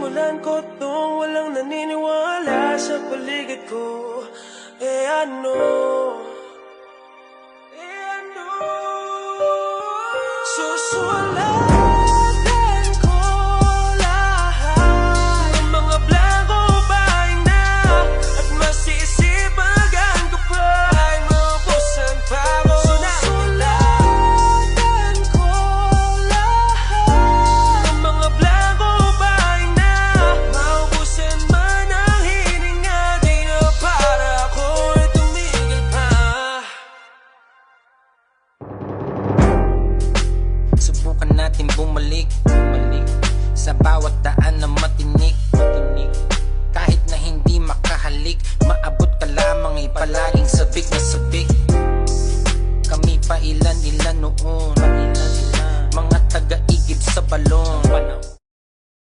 Simulan ko tong walang naniniwala sa paligid ko. Ano? Susulatan ko lahat ng mga blanco pahina at masisipagan ko pa ay maubusan pa ako. Susulatan ko lahat ng mga blanco pahina, maubusan man ang hininga, di na para ako'y tumigil pa. Subukan natin bumalik sa bawat daan na matinik. Kahit na hindi makahalik, maabot ka lamang ay palaging sabik na sabik.